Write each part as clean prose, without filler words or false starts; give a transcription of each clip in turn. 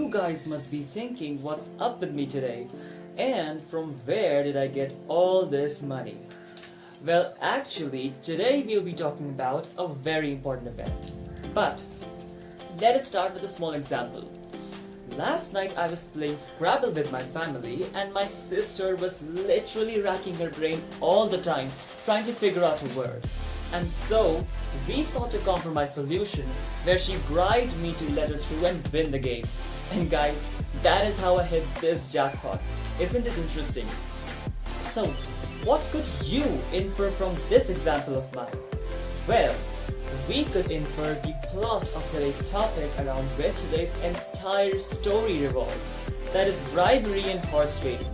you guys must be thinking what's up with me today and from where did I get all this money? Well, actually, today we'll be talking about a very important event. But let us start with a small example. Last night I was playing Scrabble with my family and my sister was literally racking her brain all the time trying to figure out a word. And so, we sought a compromise solution where she bribed me to let her through and win the game. And guys, that is how I hit this jackpot. Isn't it interesting? So, what could you infer from this example of mine? Well, we could infer the plot of today's topic around which today's entire story revolves. That is bribery and horse trading.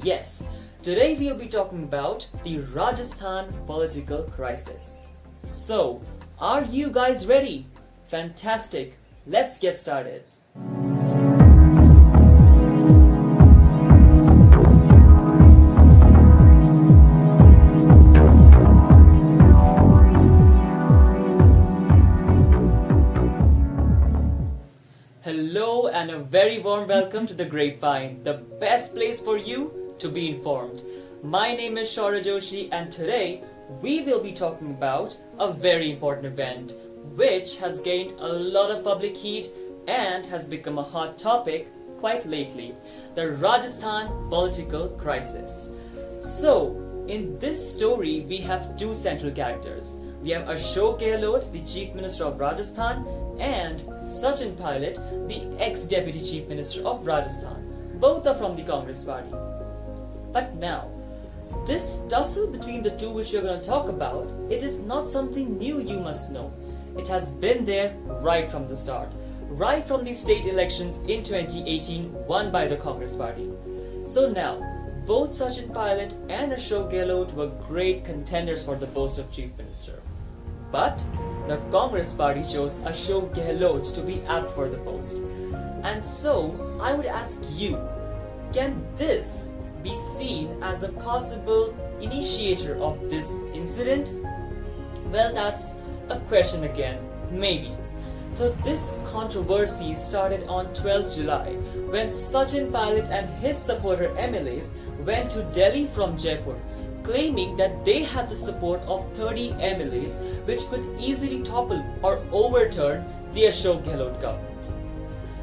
Yes, today we'll be talking about the Rajasthan political crisis. So, are you guys ready? Fantastic, let's get started. Hello and a very warm welcome to the Grapevine, the best place for you to be informed. My name is Shaura Joshi and today we will be talking about a very important event which has gained a lot of public heat and has become a hot topic quite lately, the Rajasthan political crisis. So, in this story we have two central characters. We have Ashok Gehlot, the Chief Minister of Rajasthan, and Sachin Pilot, the ex-Deputy Chief Minister of Rajasthan. Both are from the Congress party. But now, this tussle between the two which we are going to talk about, it is not something new, you must know. It has been there right from the start. Right from the state elections in 2018 won by the Congress party. So now, both Sachin Pilot and Ashok Gehlot were great contenders for the post of Chief Minister. But the Congress party chose Ashok Gehlot to be apt for the post. And so, I would ask you, can this be seen as a possible initiator of this incident? Well, that's a question again, maybe. So this controversy started on 12th July when Sachin Pilot and his supporter MLAs went to Delhi from Jaipur, claiming that they had the support of 30 MLAs which could easily topple or overturn the Ashok Gehlot government.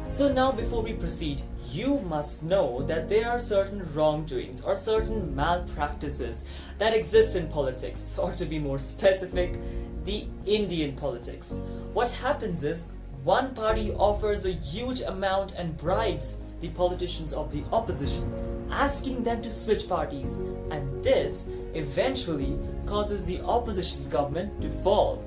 So now before we proceed, you must know that there are certain wrongdoings or certain malpractices that exist in politics, or to be more specific, the Indian politics. What happens is, one party offers a huge amount and bribes the politicians of the opposition, asking them to switch parties, and this eventually causes the opposition's government to fall.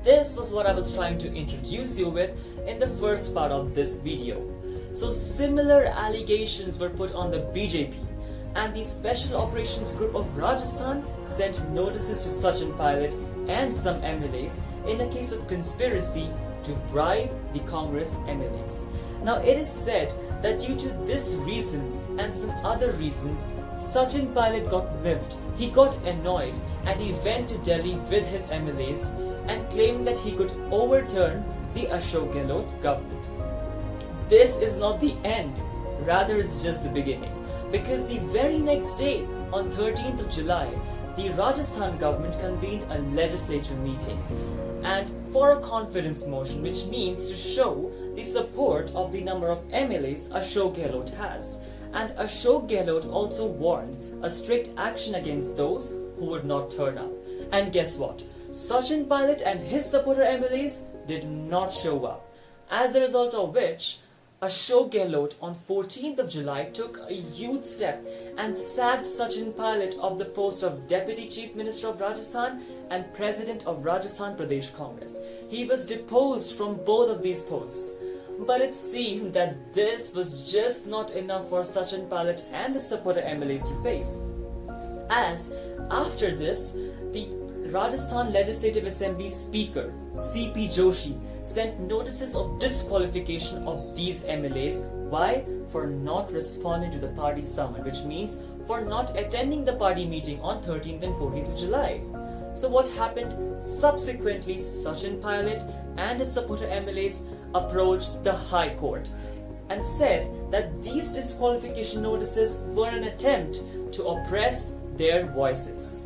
This was what I was trying to introduce you with in the first part of this video. So similar allegations were put on the BJP, and the Special Operations Group of Rajasthan sent notices to Sachin Pilot and some MLAs in a case of conspiracy to bribe the Congress MLAs. Now it is said that due to this reason and some other reasons, Sachin Pilot got miffed, he got annoyed, and he went to Delhi with his MLAs and claimed that he could overturn the Ashok Gehlot government. This is not the end, rather it's just the beginning, because the very next day, on 13th of July, the Rajasthan government convened a legislative meeting and for a confidence motion, which means to show the support of the number of MLAs Ashok Gehlot has. And Ashok Gehlot also warned a strict action against those who would not turn up. And guess what? Sachin Pilot and his supporter MLAs did not show up, as a result of which Ashok Gehlot on 14th of July took a huge step and sacked Sachin Pilot of the post of Deputy Chief Minister of Rajasthan and President of Rajasthan Pradesh Congress. He was deposed from both of these posts. But it seemed that this was just not enough for Sachin Pilot and his supporter MLAs to face, as after this, the Rajasthan Legislative Assembly Speaker CP Joshi sent notices of disqualification of these MLAs. Why? For not responding to the party summon, which means for not attending the party meeting on 13th and 14th of July. So what happened? Subsequently, Sachin Pilot and his supporter MLAs approached the High Court and said that these disqualification notices were an attempt to oppress their voices.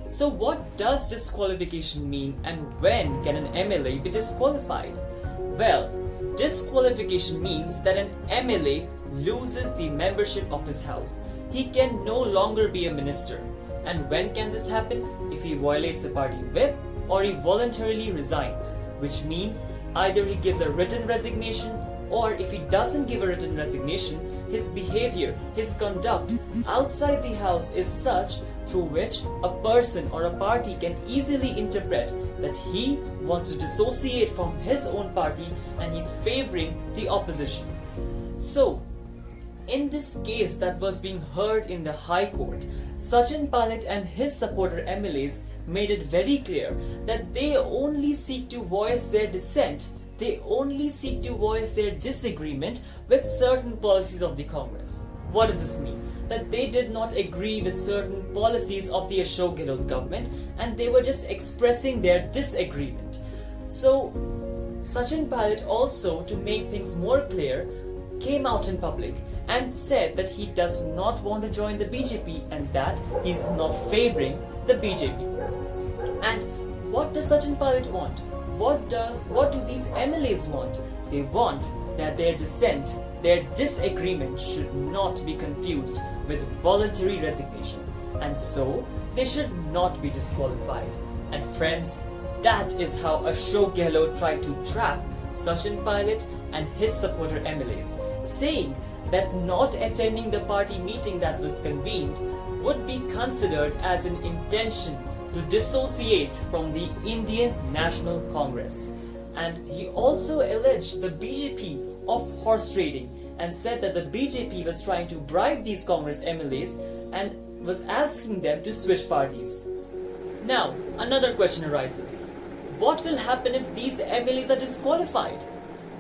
So what does disqualification mean, and when can an MLA be disqualified? Well, disqualification means that an MLA loses the membership of his house. He can no longer be a minister. And when can this happen? If he violates a party whip or he voluntarily resigns, which means either he gives a written resignation, or if he doesn't give a written resignation, his behavior, his conduct outside the house is such through which a person or a party can easily interpret that he wants to dissociate from his own party and he's favoring the opposition. So, in this case that was being heard in the High Court, Sachin Pilot and his supporter MLAs made it very clear that they only seek to voice their dissent, they only seek to voice their disagreement with certain policies of the Congress. What does this mean? That they did not agree with certain policies of the Ashok Gehlot government and they were just expressing their disagreement. So, Sachin Pilot also, to make things more clear, came out in public and said that he does not want to join the BJP and that he's not favoring the BJP. And what does Sachin Pilot want? What do these MLAs want? They want that their dissent, their disagreement should not be confused with voluntary resignation, and so they should not be disqualified. And friends, that is how Ashok Gehlot tried to trap Sachin Pilot and his supporter MLAs, saying that not attending the party meeting that was convened would be considered as an intention to dissociate from the Indian National Congress. And he also alleged the BJP of horse trading and said that the BJP was trying to bribe these Congress MLAs and was asking them to switch parties. Now, another question arises. What will happen if these MLAs are disqualified?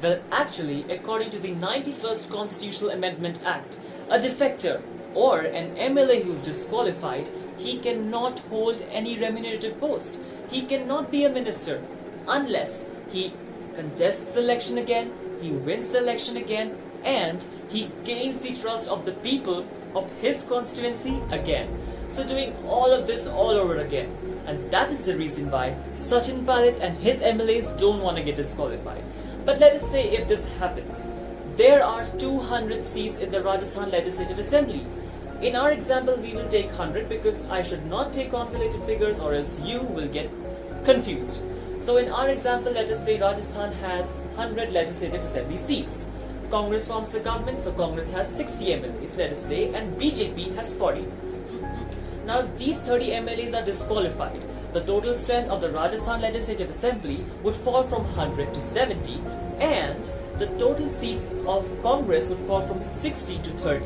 Well, actually, according to the 91st Constitutional Amendment Act, a defector or an MLA who is disqualified, he cannot hold any remunerative post. He cannot be a minister unless he contests the election again, he wins the election again, and he gains the trust of the people of his constituency again. So doing all of this all over again. And that is the reason why Sachin Pilot and his MLAs don't want to get disqualified. But let us say if this happens, there are 200 seats in the Rajasthan Legislative Assembly. In our example, we will take 100 because I should not take convoluted figures or else you will get confused. So in our example, let us say Rajasthan has 100 Legislative Assembly seats. Congress forms the government, so Congress has 60 MLAs, let us say, and BJP has 40. Now, if these 30 MLAs are disqualified, the total strength of the Rajasthan Legislative Assembly would fall from 100 to 70, and the total seats of Congress would fall from 60 to 30.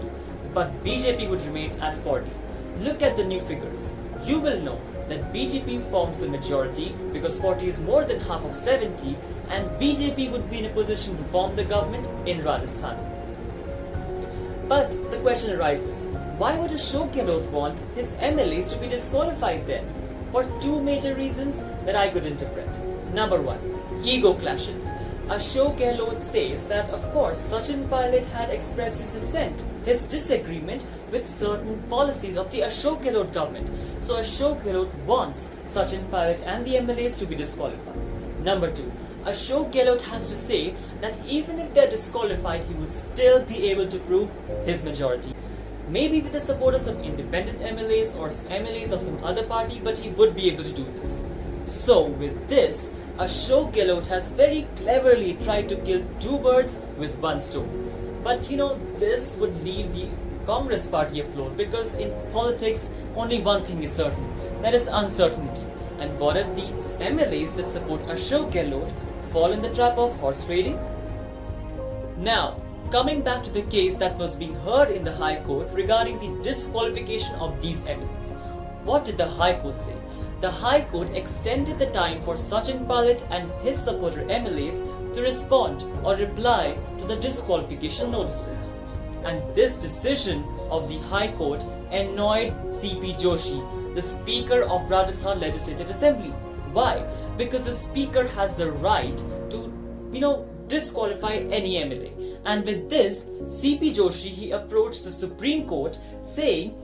But BJP would remain at 40. Look at the new figures. You will know that BJP forms the majority because 40 is more than half of 70, and BJP would be in a position to form the government in Rajasthan. But the question arises, why would Ashok Gehlot want his MLAs to be disqualified then? For two major reasons that I could interpret. Number one, ego clashes. Ashok Gehlot says that of course Sachin Pilot had expressed his dissent, his disagreement with certain policies of the Ashok Gehlot government. So Ashok Gehlot wants Sachin Pilot and the MLAs to be disqualified. Number two, Ashok Gehlot has to say that even if they're disqualified, he would still be able to prove his majority. Maybe with the support of some independent MLAs or MLAs of some other party, but he would be able to do this. So with this, Ashok Gehlot has very cleverly tried to kill two birds with one stone. But this would leave the Congress party afloat because in politics, only one thing is certain, that is uncertainty. And what if the MLAs that support Ashok Gehlot fall in the trap of horse trading? Now, coming back to the case that was being heard in the High Court regarding the disqualification of these MLAs. What did the High Court say? The High Court extended the time for Sachin Pilot and his supporter MLAs to respond or reply to the disqualification notices. And this decision of the High Court annoyed C.P. Joshi, the Speaker of Rajasthan Legislative Assembly. Why? Because the Speaker has the right to, disqualify any MLA. And with this, CP Joshi, he approached the Supreme Court saying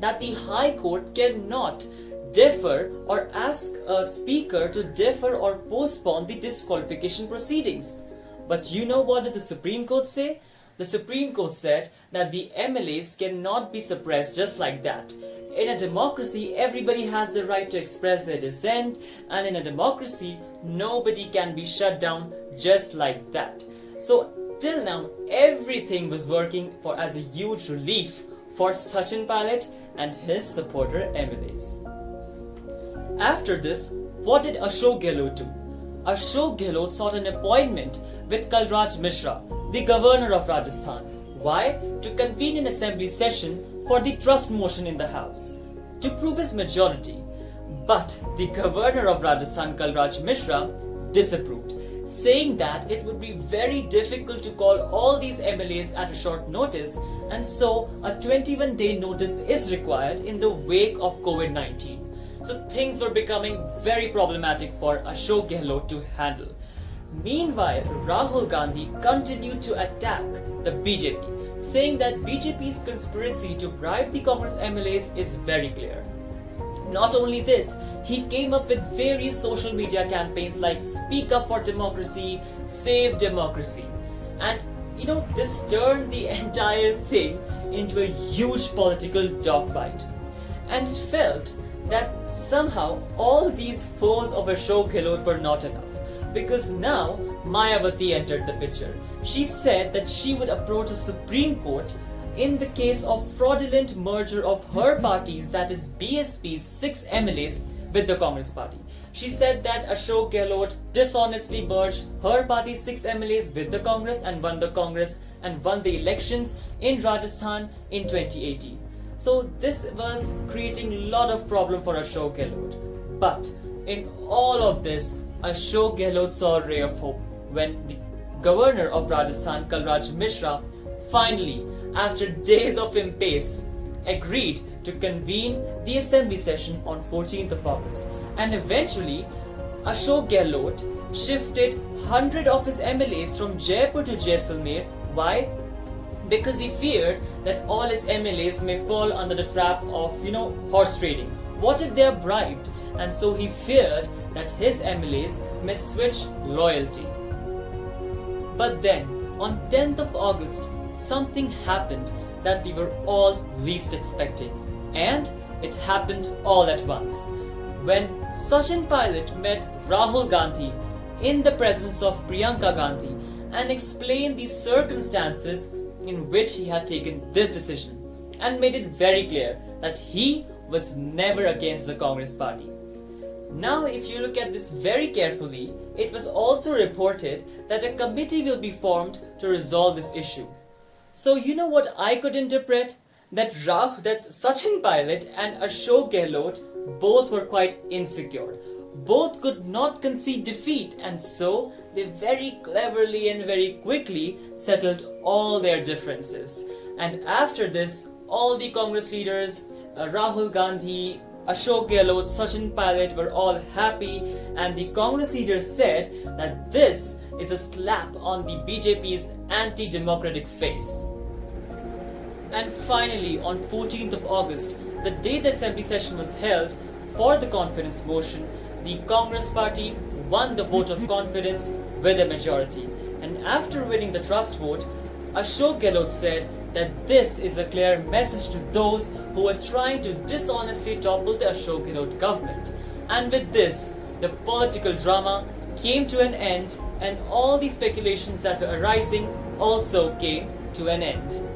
that the High Court cannot defer or ask a speaker to defer or postpone the disqualification proceedings. But you know what did the Supreme Court say? The Supreme Court said that the MLAs cannot be suppressed just like that. In a democracy, everybody has the right to express their dissent, and in a democracy, nobody can be shut down just like that. So till now, everything was working for as a huge relief for Sachin Pilot and his supporter MLAs. After this, what did Ashok Gehlot do? Ashok Gehlot sought an appointment with Kalraj Mishra, the governor of Rajasthan. Why? To convene an assembly session for the trust motion in the house, to prove his majority. But the governor of Rajasthan, Kalraj Mishra, disapproved, saying that it would be very difficult to call all these MLAs at a short notice, and so a 21-day notice is required in the wake of COVID-19. So things were becoming very problematic for Ashok Gehlot to handle. Meanwhile, Rahul Gandhi continued to attack the BJP, saying that BJP's conspiracy to bribe the Congress MLAs is very clear. Not only this, he came up with various social media campaigns like Speak Up for Democracy, Save Democracy. And this turned the entire thing into a huge political dogfight. And it felt that somehow all these foes of Ashok Gehlot were not enough, because now Mayawati entered the picture. She said that she would approach the Supreme Court in the case of fraudulent merger of her parties, that is BSP's 6 MLAs, with the Congress party. She said that Ashok Gehlot dishonestly merged her party's 6 MLAs with the Congress and won the elections in Rajasthan in 2018. So this was creating a lot of problem for Ashok Gehlot. But in all of this, Ashok Gehlot saw a ray of hope when the governor of Rajasthan, Kalraj Mishra, finally, after days of impasse, agreed to convene the assembly session on 14th of August. And eventually, Ashok Gehlot shifted 100 of his MLAs from Jaipur to Jaisalmer. Why? Because he feared that all his MLAs may fall under the trap of, horse trading. What if they are bribed? And so he feared that his MLAs may switch loyalty. But then, on 10th of August, something happened that we were all least expecting. And it happened all at once. When Sachin Pilot met Rahul Gandhi in the presence of Priyanka Gandhi and explained the circumstances in which he had taken this decision, and made it very clear that he was never against the Congress party. Now, if you look at this very carefully, it was also reported that a committee will be formed to resolve this issue. So you know what I could interpret? That Sachin Pilot and Ashok Gehlot both were quite insecure. Both could not concede defeat, and so they very cleverly and very quickly settled all their differences. And after this, all the Congress leaders, Rahul Gandhi, Ashok Gehlot, Sachin Pilot were all happy, and the Congress leaders said that this is a slap on the BJP's anti-democratic face. And finally, on 14th of August, the day the assembly session was held for the confidence motion, the Congress party won the vote of confidence with a majority. And after winning the trust vote, Ashok Gehlot said that this is a clear message to those who are trying to dishonestly topple the Ashok Gehlot government. And with this, the political drama came to an end, and all the speculations that were arising also came to an end.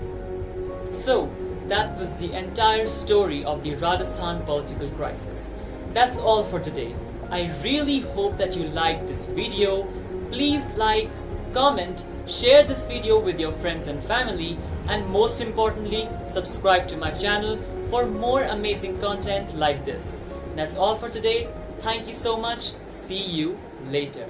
So, that was the entire story of the Rajasthan political crisis. That's all for today. I really hope that you liked this video. Please like, comment, share this video with your friends and family, and most importantly, subscribe to my channel for more amazing content like this. That's all for today. Thank you so much. See you later.